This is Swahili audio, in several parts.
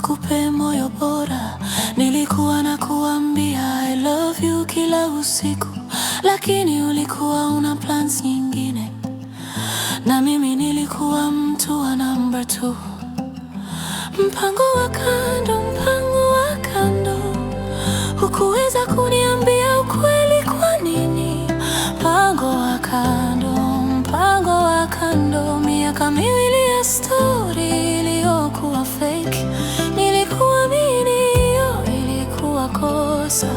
nikupe moyo bora. Nilikuwa na kuambia I love you kila usiku, lakini ulikuwa una plans nyingine, na mimi nilikuwa mtu wa number 2. Mpango wa kando, mpango wa kando. Hukuweza kuniambia ukweli, kwa nini? Mpango wa kando, mpango wa kando. Miaka miwili ya story iliyokuwa fake. Nilikuamini, hiyo ilikuwa kosa.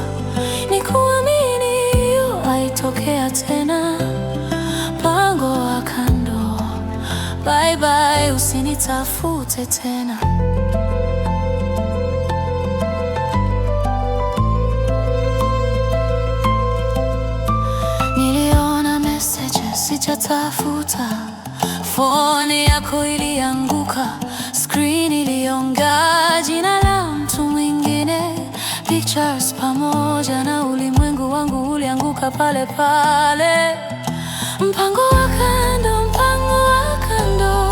Nikuamini, hiyo haitokea tena. Mpango wa kando, bye bye, usinitafute tena. Niliona messages sijatafuta, phone yako ilianguka, screen iliongea jina la mtu mwingine, pictures pamoja na ulimwengu wangu ulianguka pale pale. Mpango wa kando, mpango wa kando.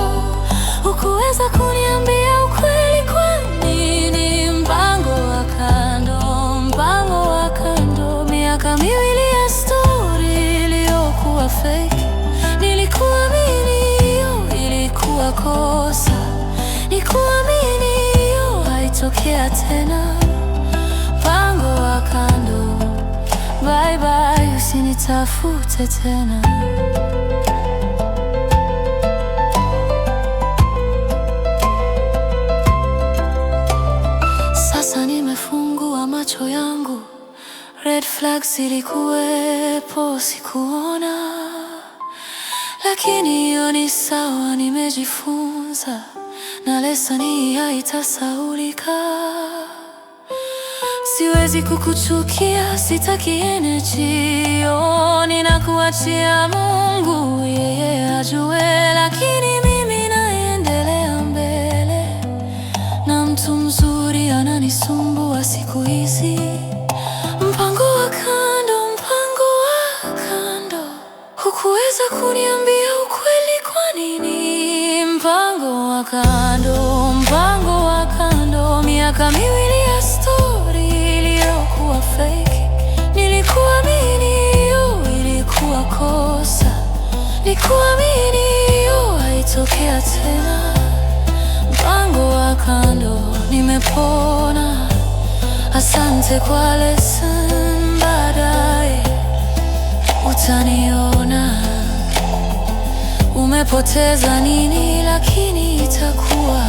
Hukuweza kuniambia ukweli, kwa nini? Mpango wa kando, mpango wa kando. Miaka miwili ya story iliyokuwa fake. Nilikuamini, hiyo ilikuwa kosa. Nikuamini, hiyo haitokea tena. Mpango wa kando, bye bye, usinitafute tena. Sasa nimefungua macho yangu, red flags zilikuwepo, sikuona, lakini hiyo ni sawa, nimejifunza na lesson hii haitasahaulika. Siwezi kukuchukia, sitaki energy. Ninakuachia Mungu, yeye ajue, lakini mimi naendelea mbele, na mtu mzuri ananisumbua siku hizi. Mpango wa kando, mpango wa kando. Hukuweza kuniambia ukweli, kwa nini? Mpango wa kando, mpango wa kando. Miaka miwili ya story iliyokuwa fake. Nilikuamini, hiyo ilikuwa kosa. Nikuamini, hiyo haitokea tena. Mpango wa kando, nimepona. Asante kwa lesson, baadaye utaniona. Umepoteza nini, lakini itakuwa